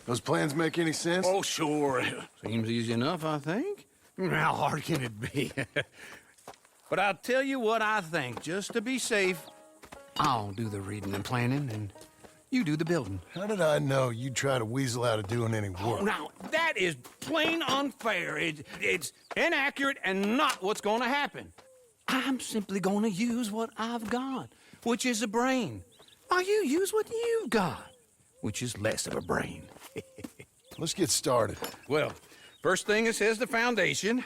Those plans make any sense? Oh, sure. Seems easy enough, I think. How hard can it be? But I'll tell you what I think, just to be safe. I'll do the reading and planning, and you do the building. How did I know you'd try to weasel out of doing any Oh, work? now, that is plain unfair. It's inaccurate and not what's going to happen. I'm simply going to use what I've got, which is a brain. While you use what you've got, which is less of a brain. Let's get started. Well, first thing it says the foundation,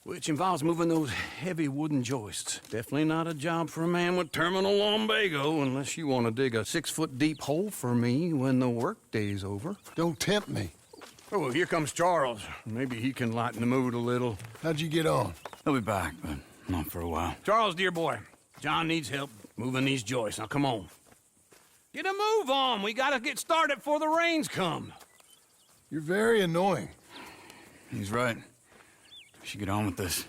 which involves moving those heavy wooden joists. Definitely not a job for a man with terminal lumbago unless you want to dig a 6-foot deep hole for me when the workday's over. Don't tempt me. Oh, here comes Charles. Maybe he can lighten the mood a little. How'd you get on? He'll be back, but not for a while. Charles, dear boy, John needs help moving these joists. Now, come on. Get a move on. We gotta get started before the rains come. You're very annoying. He's right. We should get on with this.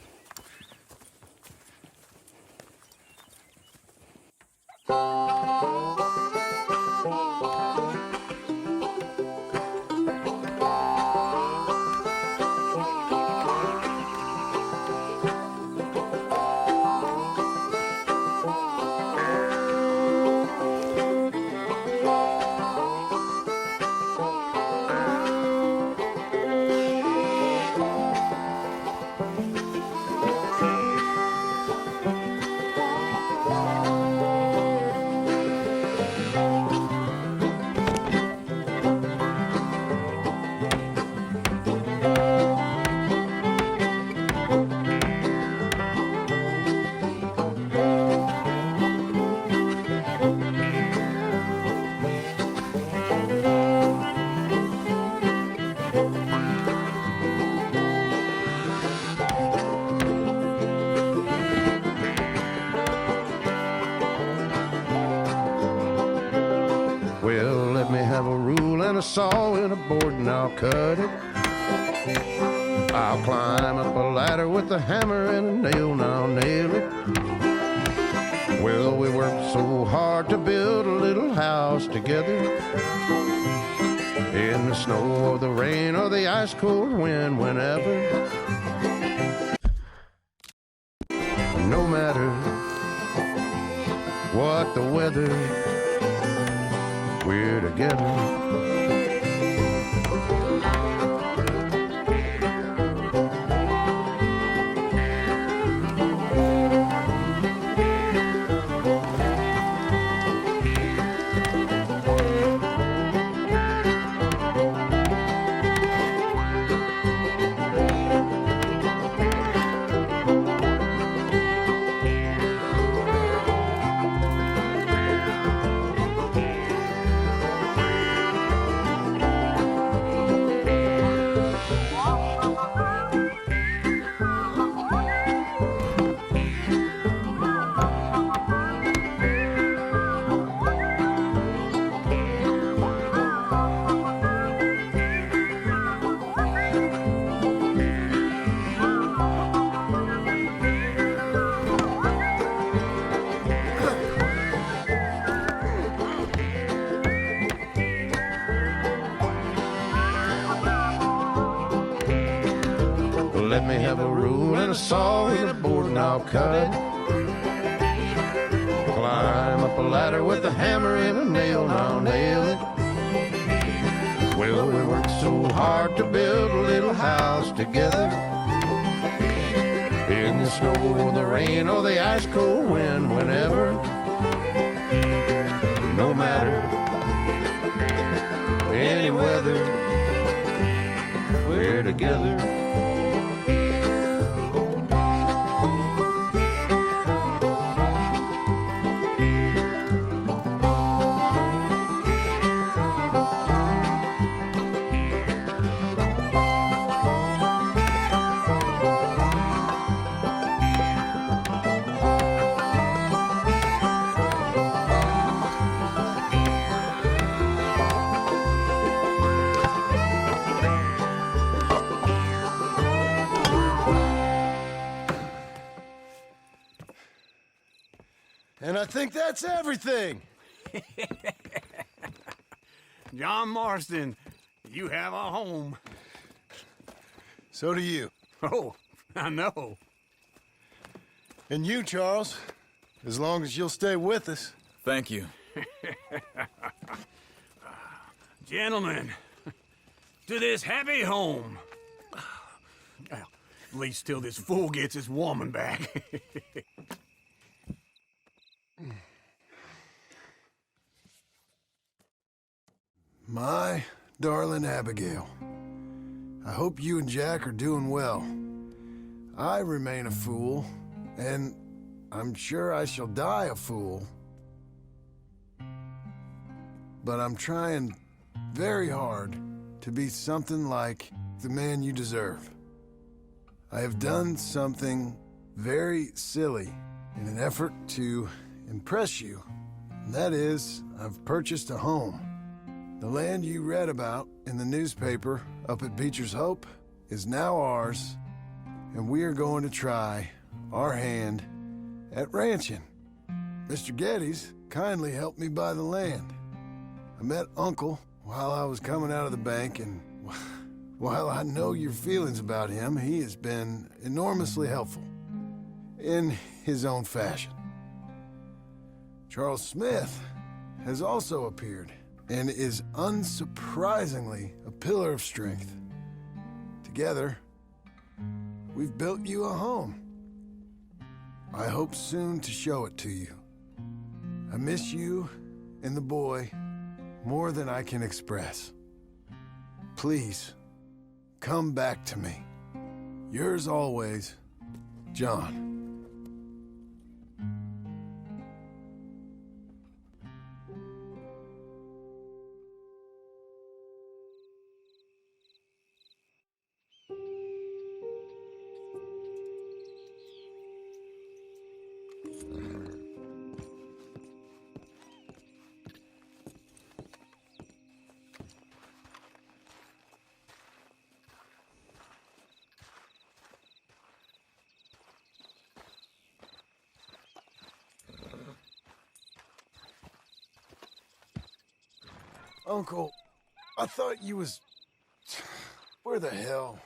Well, let me have a rule and a saw and a board and I'll cut it. I'll climb up a ladder with a hammer and a nail and I'll nail it. Well, we worked so hard to build a little house together. In the snow or the rain or the ice cold wind, whenever. No matter what the weather, we're together. Let me have a rule and a saw and a board and I'll cut. Climb up a ladder with a hammer and a nail and I'll nail it. Well, we worked so hard to build a little house together. In the snow or the rain or the ice cold wind, whenever. No matter any weather, we're together. And I think that's everything. John Marston, You have a home. So do you. Oh, I know. And you, Charles. As long as you'll stay with us. Thank you. Gentlemen, to this happy home. Well, at least till this fool gets his woman back. My darling Abigail, I hope you and Jack are doing well. I remain a fool, and I'm sure I shall die a fool. But I'm trying very hard to be something like the man you deserve. I have done something very silly in an effort to impress you. And that is, I've purchased a home. The land you read about in the newspaper up at Beecher's Hope is now ours, and we are going to try our hand at ranching. Mr. Geddes kindly helped me buy the land. I met Uncle while I was coming out of the bank, and while I know your feelings about him, he has been enormously helpful in his own fashion. Charles Smith has also appeared and is unsurprisingly a pillar of strength. Together, we've built you a home. I hope soon to show it to you. I miss you and the boy more than I can express. Please, come back to me. Yours always, John. Uncle, I thought you was... Where the hell?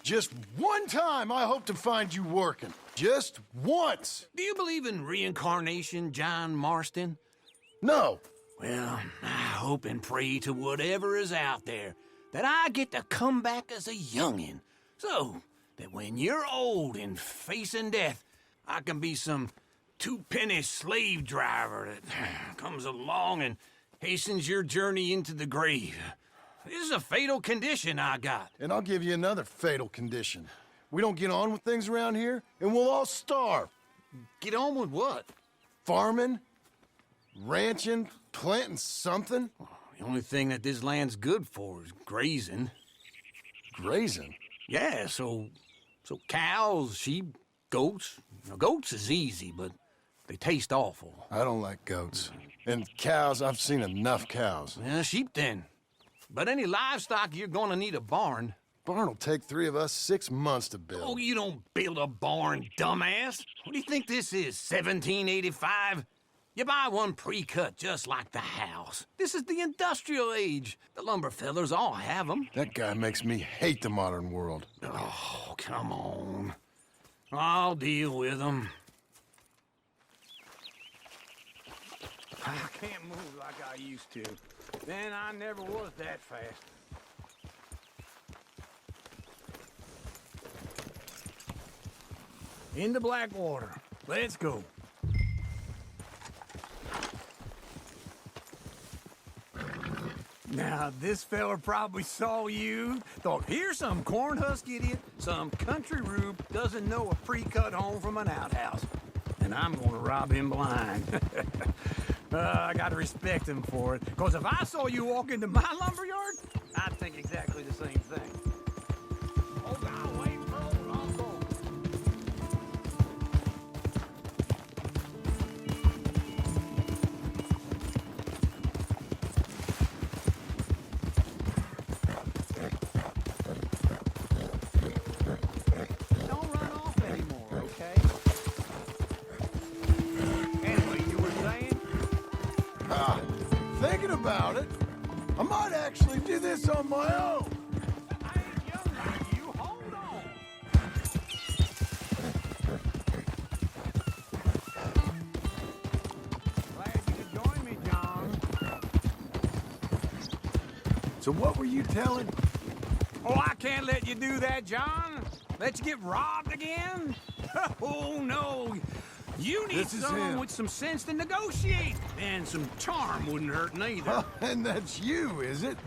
Just one time I hope to find you working. Just once. Do you believe in reincarnation, John Marston? No. Well, I hope and pray to whatever is out there that I get to come back as a youngin', so that when you're old and facing death, I can be some two-penny slave driver that comes along and hastens your journey into the grave. This is a fatal condition I got. And I'll give you another fatal condition. We don't get on with things around here, and we'll all starve. Get on with what? Farming, ranching, planting something. The only thing that this land's good for is grazing. Grazing? Yeah, so cows, sheep, goats. Now, goats is easy, but they taste awful. I don't like goats. And cows, I've seen enough cows. Yeah, sheep then. But any livestock, you're gonna need a barn. Barn will take 3 of us 6 months to build. Oh, you don't build a barn, dumbass. What do you think this is, 1785? You buy one pre-cut just like the house. This is the industrial age. The lumber fellers all have them. That guy makes me hate the modern world. Oh, come on. I'll deal with them. I can't move like I used to. Then I never was that fast. Into Blackwater. Let's go. Now, this fella probably saw you, thought, here's some cornhusk idiot, some country rube doesn't know a pre-cut home from an outhouse. And I'm gonna rob him blind. I gotta respect him for it, because if I saw you walk into my lumberyard, I'd think exactly the same thing. Oh, God, wait, bro, Uncle. Don't run off anymore, okay? Anyway, you were saying? Thinking about it, I might actually do this on my own. I ain't young like you. Hold on. Glad you could join me, John. So what were you telling? Oh, I can't let you do that, John. Let you get robbed again? Oh, no. You need This is someone him. with some sense to negotiate. And some charm wouldn't hurt neither. Oh, and that's you, is it?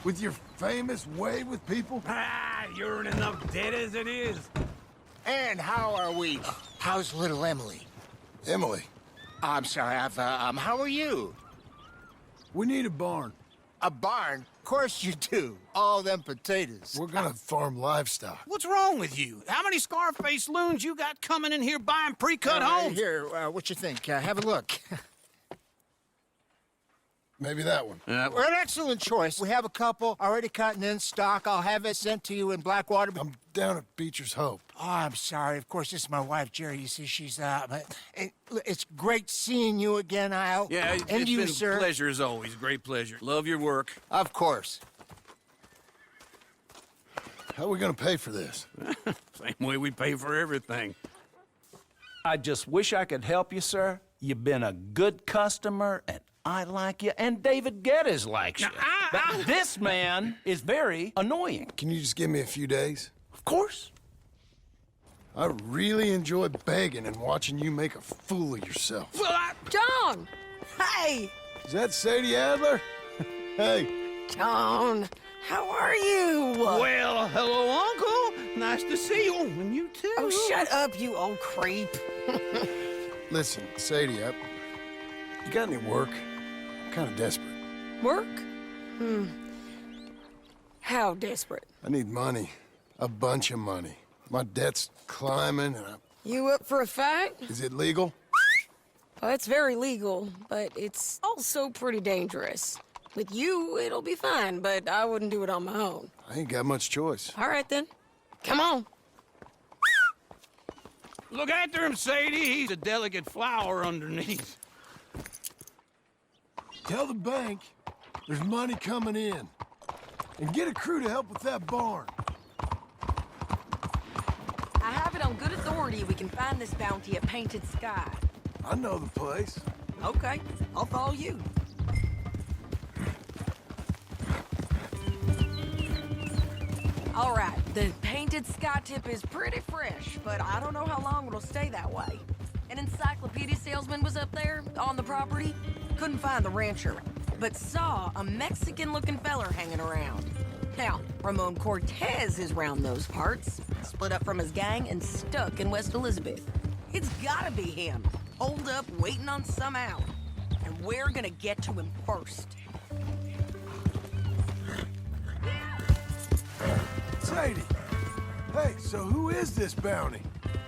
With your famous way with people? Ah, you're in enough debt as it is. And how are we? How's little Emily? Emily, I'm sorry, how are you? we need a barn. A barn? Of course you do. All them potatoes. We're gonna farm livestock. What's wrong with you? How many Scarface loons you got coming in here buying pre-cut homes? Here, what you think? Have a look. Maybe that one. We're an excellent choice. We have a couple already cut and in stock. I'll have it sent to you in Blackwater. I'm down at Beecher's Hope. Oh, I'm sorry. Of course, this is my wife, Jerry. You see, she's it's great seeing you again, Al. Yeah, and it's you, been sir. a pleasure as always. Great pleasure. Love your work. Of course. How are we gonna pay for this? Same way we pay for everything. I just wish I could help you, sir. You've been a good customer, and I like you, and David Geddes likes you. Now, But this man is very annoying. Can you just give me a few days? Of course. I really enjoy begging and watching you make a fool of yourself. Well, John! Hey! Is that Sadie Adler? Hey, John, how are you? well, hello, Uncle. Nice to see you. And you too. Oh, shut up, you old creep. listen, Sadie, you got any work? I'm kind of desperate. Work? How desperate? I need money. A bunch of money. My debt's climbing, and You up for a fight? is it legal? Well, it's very legal, but it's also pretty dangerous. With you, it'll be fine, but I wouldn't do it on my own. I ain't got much choice. All right, then. Come on. Look after him, Sadie. He's a delicate flower underneath. Tell the bank there's money coming in. And get a crew to help with that barn. I have it on good authority we can find this bounty at Painted Sky. I know the place. Okay, I'll follow you. All right, the Painted Sky tip is pretty fresh, but I don't know how long it'll stay that way. An encyclopedia salesman was up there on the property. Couldn't find the rancher, but saw a Mexican-looking feller hanging around. Now, Ramon Cortez is round those parts, split up from his gang and stuck in West Elizabeth. It's gotta be him, holed up waiting on some out. And we're gonna get to him first. Sadie! Hey, so who is this bounty?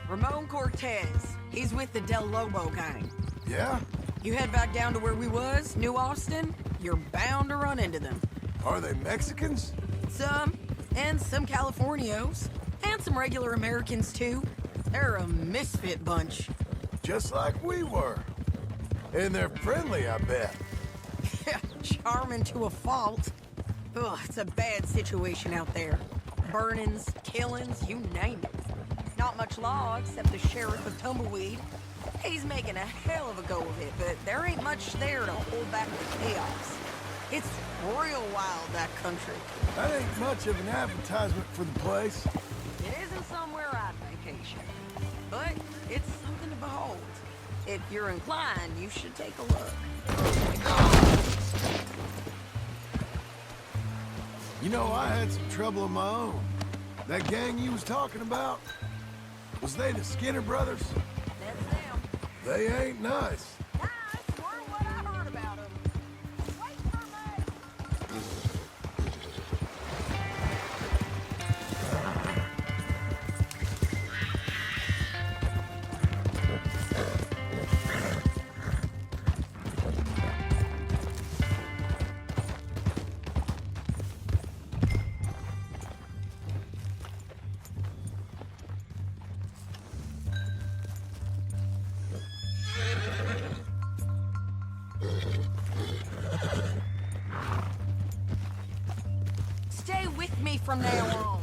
Ramon Cortez. He's with the Del Lobo gang. Yeah? You head back down to where we was, New Austin, you're bound to run into them. Are they Mexicans? Some, and some Californios, and some regular Americans too. They're a misfit bunch. Just like we were. And they're friendly, I bet. Charming to a fault. Ugh, it's a bad situation out there. Burnings, killings, you name it. Not much law except the sheriff of Tumbleweed. He's making a hell of a go of it, but there ain't much there to hold back the chaos. It's real wild, that country. That ain't much of an advertisement for the place. It isn't somewhere I'd vacation, but it's something to behold. If you're inclined, you should take a look. You know, I had some trouble of my own. That gang you was talking about, was they the Skinner brothers? That's them. They ain't nice. Nice? Were what I heard about them. Wait for me. Stay with me from now on.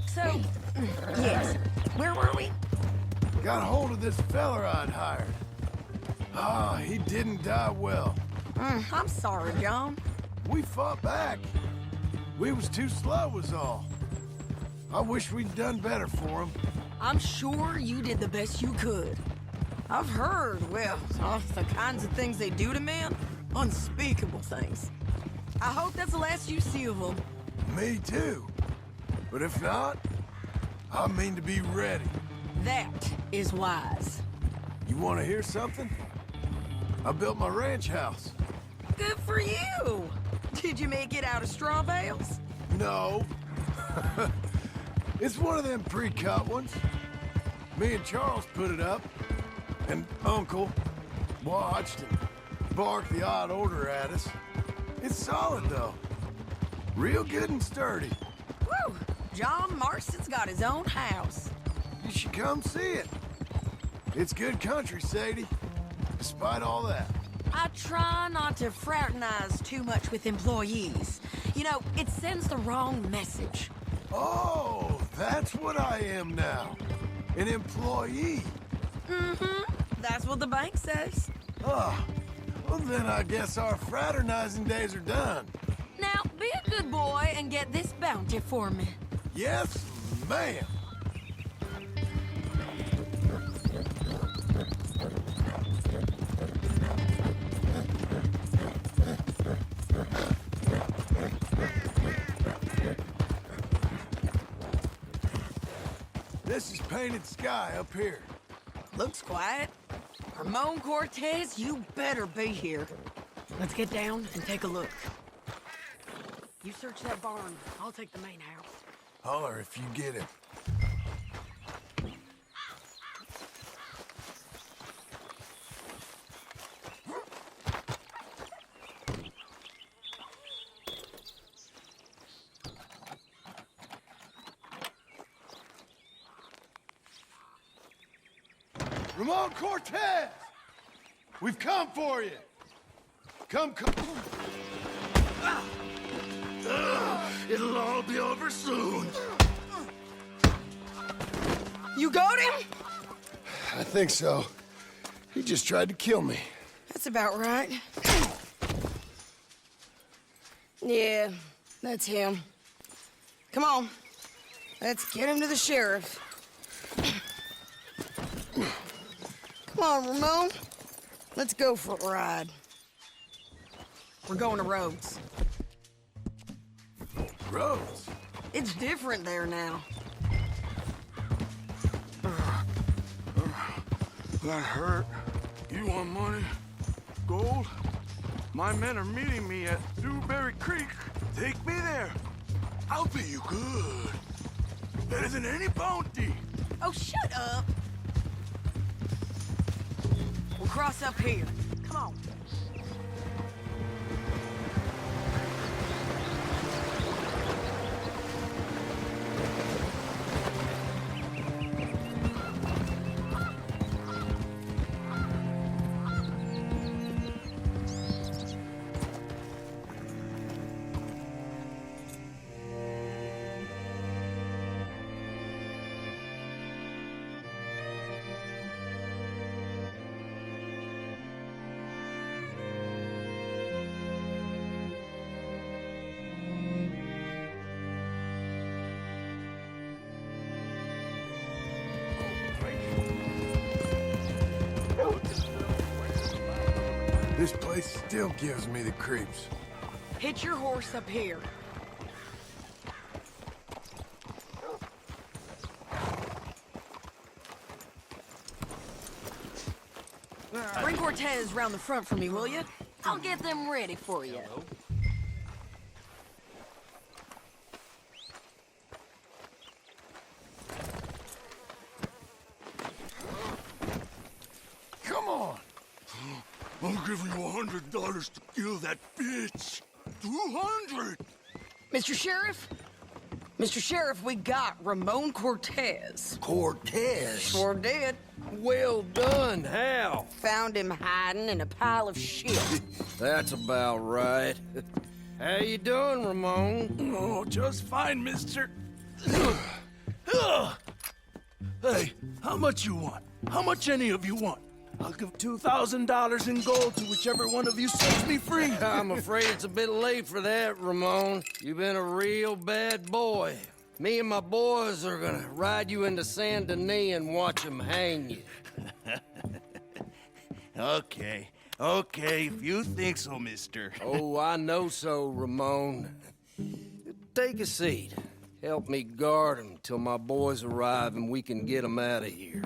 So, yes, where were we? Got hold of this feller I'd hired. Ah, he didn't die well. I'm sorry, John. We fought back. We was too slow was all. I wish we'd done better for him. I'm sure you did the best you could. I've heard, well, of the kinds of things they do to men. Unspeakable things. I hope that's the last you see of them. Me too. But if not, I mean to be ready. That is wise. You want to hear something? I built my ranch house. Good for you. Did you make it out of straw bales? No. It's one of them pre-cut ones. Me and Charles put it up, and Uncle watched and barked the odd order at us. It's solid, though. Real good and sturdy. Woo! John Marston's got his own house. You should come see it. It's good country, Sadie. Despite all that. I try not to fraternize too much with employees. You know, it sends the wrong message. Oh, that's what I am now. An employee. Mm-hmm. That's what the bank says. Ah, well then I guess our fraternizing days are done. Now, be a good boy and get this bounty for me. Yes, ma'am. This is Painted Sky up here. Looks quiet. Ramon Cortez, you better be here. Let's get down and take a look. You search that barn. I'll take the main house. Holler if you get him. Ramon Cortez! We've come for you! Come. It'll all be over soon. You got him? I think so. He just tried to kill me. That's about right. Yeah, that's him. Come on. Let's get him to the sheriff. Come on, Ramon. Let's go for a ride. We're going to Rhodes. Rhodes? It's different there now. That hurt. You want money? Gold? My men are meeting me at Dewberry Creek. Take me there. I'll pay you good. Better than any bounty. Oh, shut up. We'll cross up here. Come on. This place still gives me the creeps. Hitch your horse up here. Bring Cortez round the front for me, will you? I'll get them ready for you. Come on. I'm giving you $100 to kill that bitch. 200. Mr. Sheriff? Mr. Sheriff, we got Ramon Cortez. Cortez? Sure did. Well done, Hal. Found him hiding in a pile of shit. That's about right. How you doing, Ramon? Oh, just fine, mister. Hey, how much you want? How much any of you want? I'll give $2,000 in gold to whichever one of you sets me free. I'm afraid it's a bit late for that, Ramon. You've been a real bad boy. Me and my boys are gonna ride you into Saint Denis and watch them hang you. Okay, if you think so, mister. Oh, I know so, Ramon. Take a seat. Help me guard him till my boys arrive and we can get them out of here.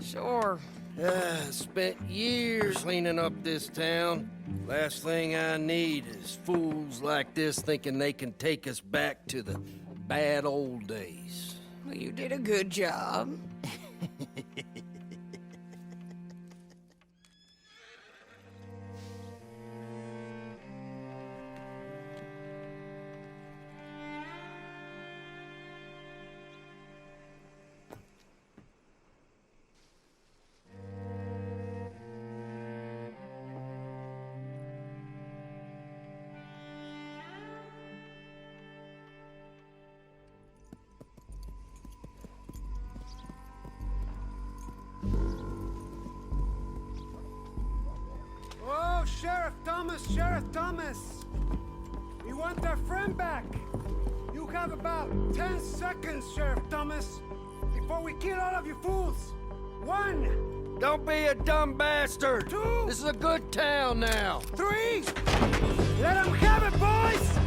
Sure. Spent years cleaning up this town. Last thing I need is fools like this thinking they can take us back to the bad old days. Well, you did a good job. Oh, Sheriff Thomas! We want our friend back! You have about 10 seconds, Sheriff Thomas, before we kill all of you fools! 1! Don't be a dumb bastard! 2! This is a good town now! 3! Let them have it, boys!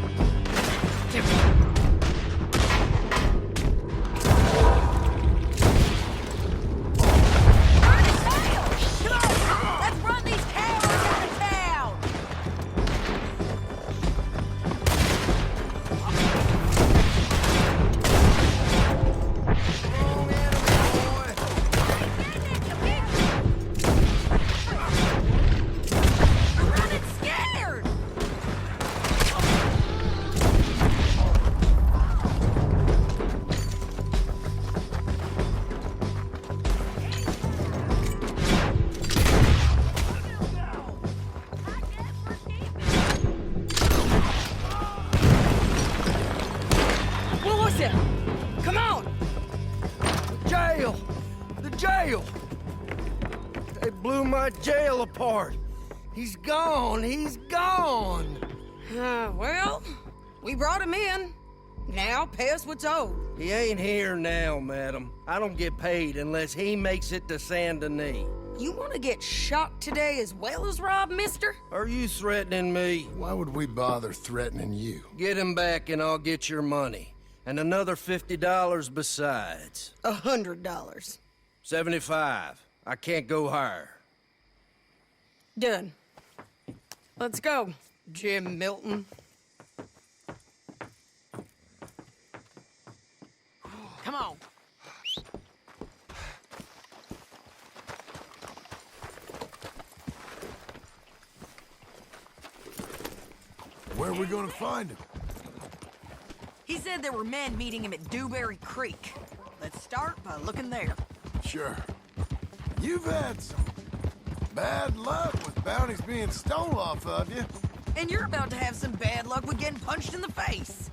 Let's run these cowards out of town! Wrong animal, boy! I'm running scared! What was it? Come on! Jail! The jail! They blew my jail apart. He's gone! He's gone! Well, we brought him in. Now pay us what's owed. He ain't here now, madam. I don't get paid unless he makes it to Saint Denis. You want to get shot today as well as Rob, mister? Are you threatening me? Why would we bother threatening you? Get him back and I'll get your money. And another $50 besides. $100. 75. I can't go higher. Done. Let's go, Jim Milton. Come on. Where are we gonna find him? He said there were men meeting him at Dewberry Creek. Let's start by looking there. Sure. You've had some bad luck with bounties being stolen off of you. And you're about to have some bad luck with getting punched in the face.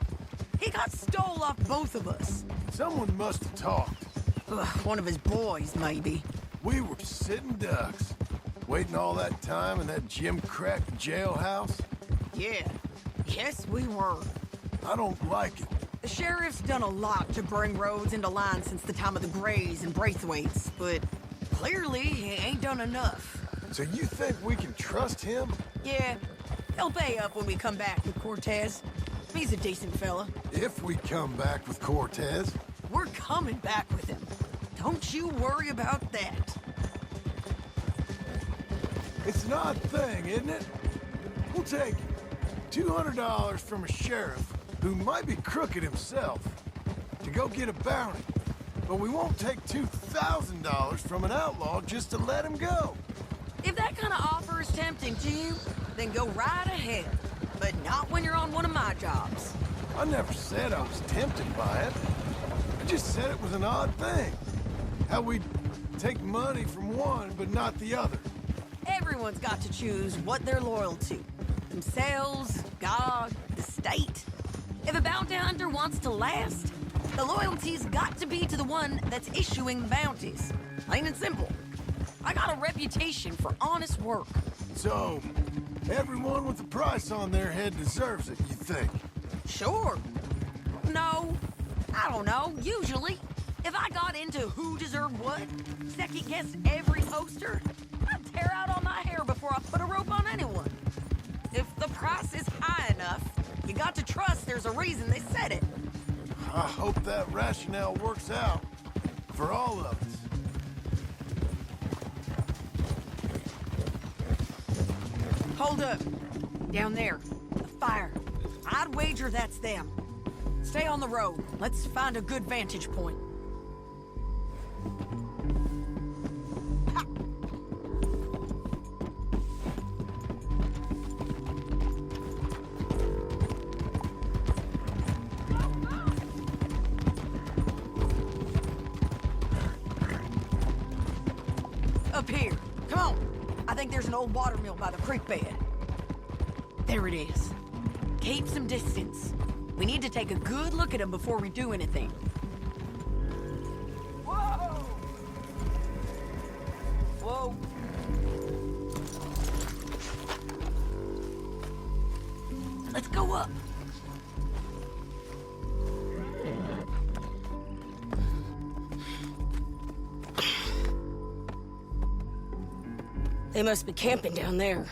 He got stole off both of us. Someone must have talked. Ugh, one of his boys, maybe. We were sitting ducks, waiting all that time in that Jim Crack jailhouse. Yeah. Yes, we were. I don't like it. The sheriff's done a lot to bring roads into line since the time of the Grays and Braithwaites, but clearly he ain't done enough. So you think we can trust him? Yeah, They'll pay up when we come back with Cortez. He's a decent fella. If we come back with Cortez. We're coming back with him. Don't you worry about that. It's an odd thing, isn't it? We'll take $200 from a sheriff who might be crooked himself to go get a bounty. But we won't take $2,000 from an outlaw just to let him go. If that kind of offer is tempting to you, then go right ahead. But not when you're on one of my jobs. I never said I was tempted by it. I just said it was an odd thing. How we'd take money from one, but not the other. Everyone's got to choose what they're loyal to. Themselves, God, the state. If a bounty hunter wants to last, the loyalty's got to be to the one that's issuing the bounties. Plain and simple. I got a reputation for honest work. So, everyone with a price on their head deserves it, you think? Sure. No, I don't know, usually. If I got into who deserved what, second-guessed every poster, I'd tear out all my hair before I put a rope on anyone. If the price is high enough, you got to trust there's a reason they said it. I hope that rationale works out for all of us. Hold up. Down there. The fire. I'd wager that's them. Stay on the road. Let's find a good vantage point. Ha! Up here. Come on. I think there's an old water mill by the creek bed. There it is. Keep some distance. We need to take a good look at them before we do anything. Whoa! Whoa. Let's go up. They must be camping down there.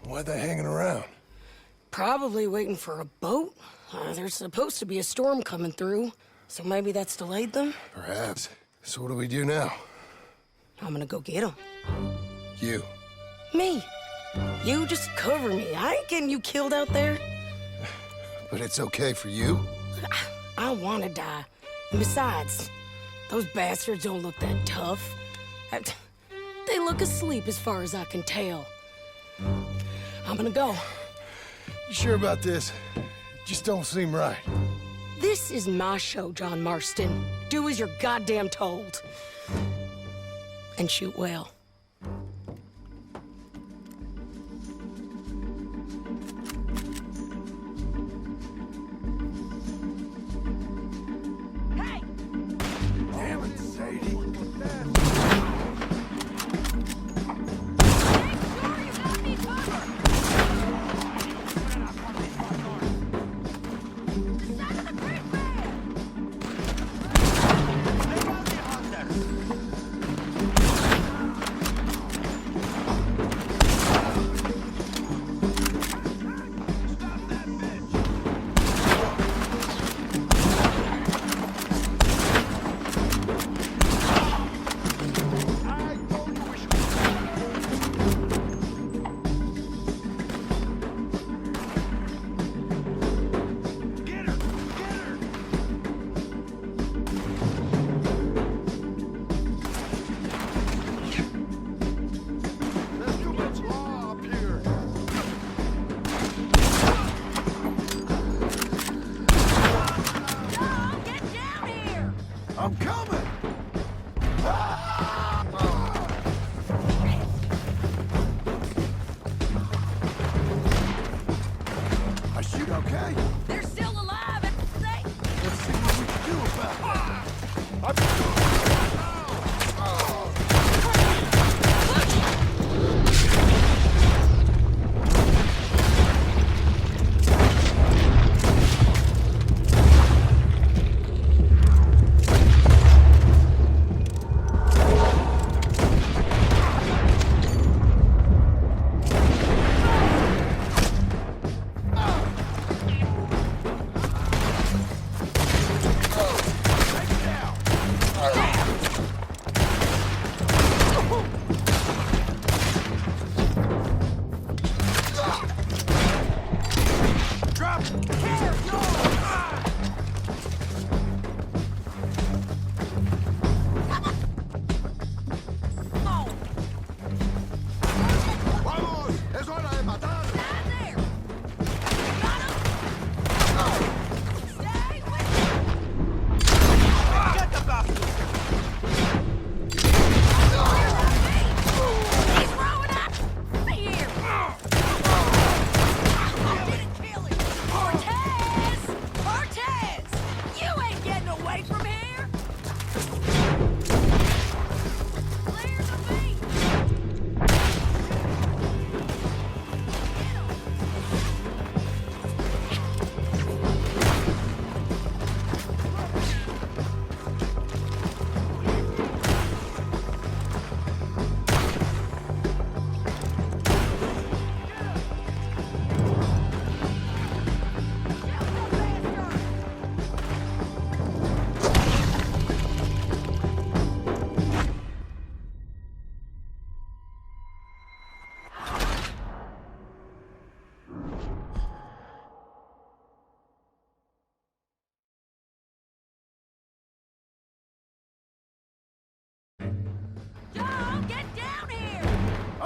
Why are they hanging around? Probably waiting for a boat. There's supposed to be a storm coming through, so maybe that's delayed them? Perhaps. So what do we do now? I'm gonna go get them. You. Me. You just cover me. I ain't getting you killed out there. But it's okay for you? I wanna die. And besides, those bastards don't look that tough. They look asleep as far as I can tell. I'm gonna go. You sure about this? Just don't seem right. This is my show, John Marston. Do as you're goddamn told. And shoot well. Hey! Damn it, Sadie. I'm coming! I shoot okay? They're still alive and safe! Let's see what we can do about it.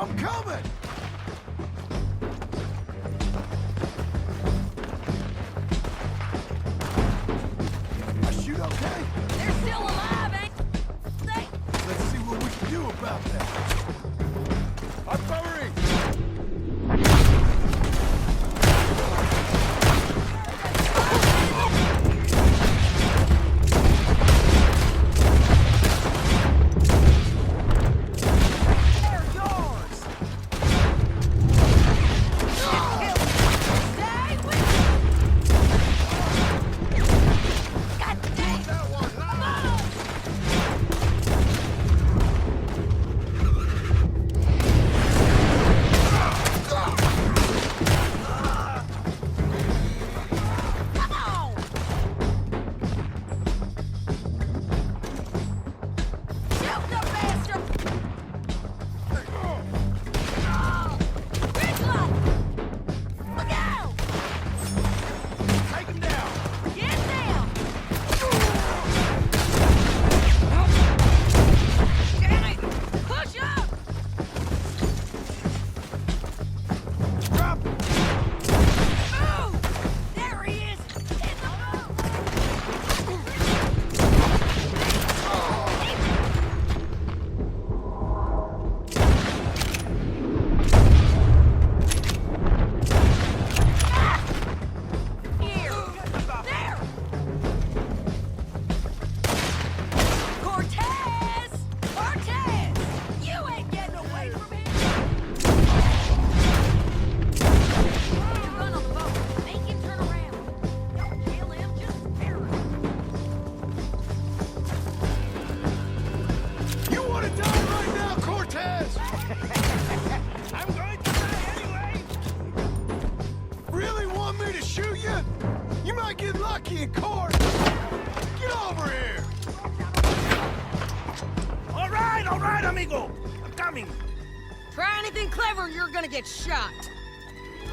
I'm coming! I shoot okay? They're still alive, ain't they? Let's see what we can do about that. I'm covering! All right, amigo. I'm coming. Try anything clever, you're gonna get shot.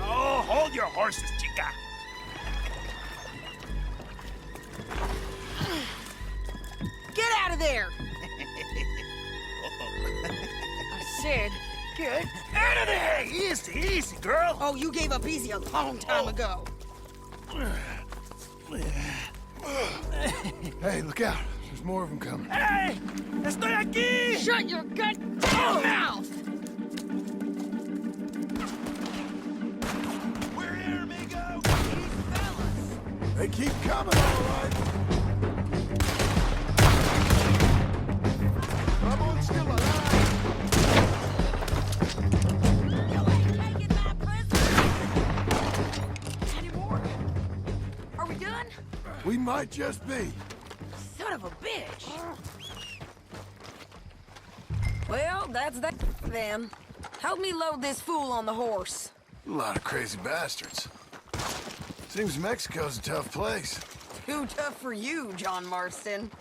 Oh, hold your horses, chica. Get out of there! I said, get Out of there! Easy, easy, girl. Oh, you gave up easy a long time ago. Hey, look out. There's more of them coming. Hey! Estoy aquí! Shut your goddamn mouth! We're here, amigo! These fellas! They keep coming, all right. Someone's still alive. You ain't taking my prisoner! Any more? Are we done? We might just be. Son of a bitch! Well, that's that then. Help me load this fool on the horse. A lot of crazy bastards. Seems Mexico's a tough place. Too tough for you, John Marston.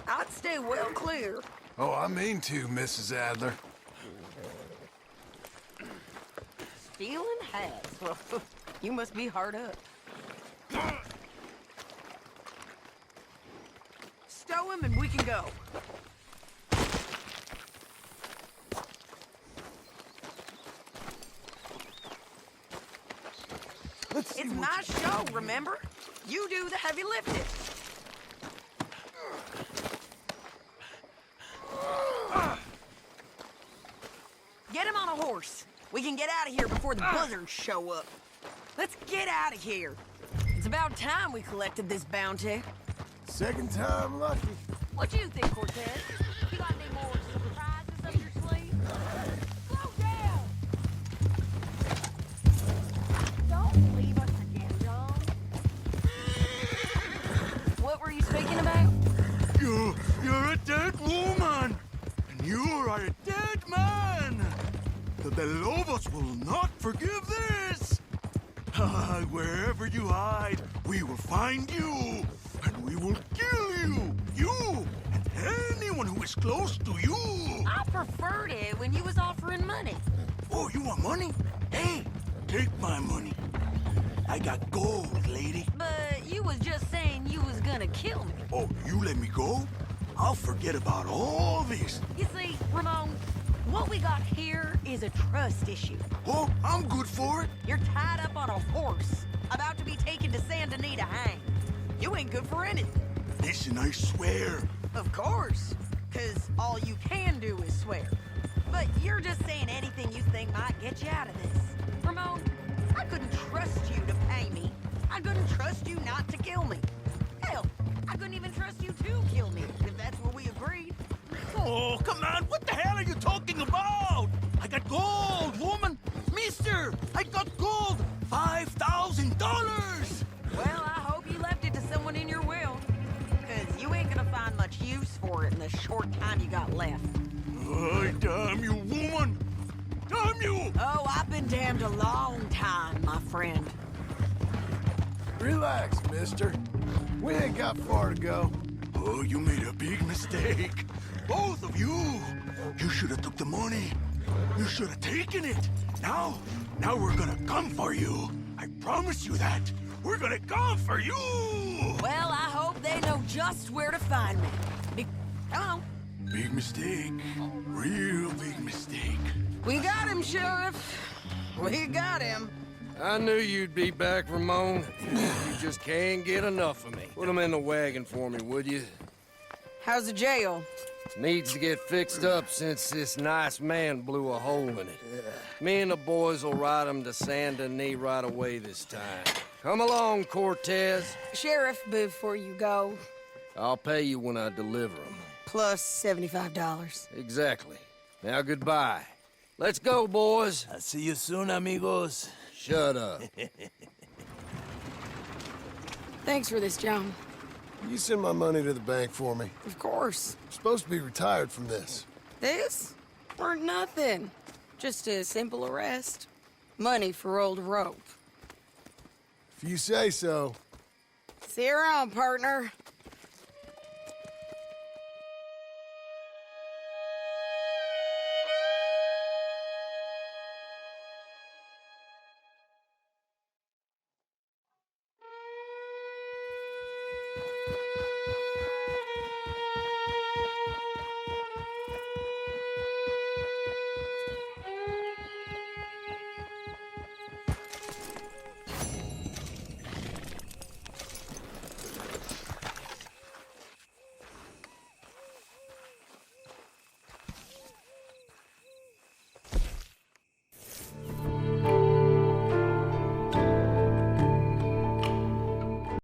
I'd stay well clear. Oh, I mean to, Mrs. Adler. Stealing hats? Well, you must be hard up. Stow him and we can go. It's my show, remember? You do the heavy lifting. Get him on a horse. We can get out of here before the buzzards show up. Let's get out of here. It's about time we collected this bounty. Second time lucky. What do you think, Cortez? You got any more surprises up your sleeve? Slow down! Don't leave us again, John. What were you speaking about? You're a dead woman, and you are a dead man. The Lobos will not forgive this. Wherever you hide, we will find you, and we will kill you. You and anyone who is close to you. I preferred it when you was offering money. Oh, you want money? Hey, take my money. I got gold, lady. But you was just saying you was gonna kill me. Oh, you let me go? I'll forget about all this. You see, Ramon, What we got here is a trust issue. Oh, I'm good for it. You're tied up on a horse, about to be taken to Saint Denis to hang. You ain't good for anything. Listen, I swear. Of course, because all you can do is swear. But you're just saying anything you think might get you out of this. Ramon, I couldn't trust you to pay me. I couldn't trust you not to kill me. Hell, I couldn't even trust you to kill me, if that's what we agreed. Oh, come on. What the hell are you talking about? I got gold, woman. Mister, I got gold. $5,000. Well, I hope you left it to someone in your will. Because you ain't gonna find much use for it in the short time you got left. Ay, damn you, woman. Damn you. Oh, I've been damned a long time, my friend. Relax, mister. We ain't got far to go. Oh, you made a big mistake. Both of you. You should have took the money. You should have taken it. Now we're gonna come for you. I promise you that. We're gonna come for you. Well, I hope they know just where to find me. Come on. Big mistake. Real big mistake. We got him, Sheriff. We got him. I knew you'd be back, Ramon. You just can't get enough of me. Put him in the wagon for me, would you? How's the jail? Needs to get fixed up since this nice man blew a hole in it. Me and the boys will ride him to Saint Denis right away this time. Come along, Cortez. Sheriff, before you go, I'll pay you when I deliver him. plus $75. Exactly. Now goodbye. Let's go, boys. I'll see you soon, amigos. Shut up. Thanks for this, John. You send my money to the bank for me. Of course. I'm supposed to be retired from this. This? Weren't nothing. Just a simple arrest. Money for old rope. If you say so. See you around, partner.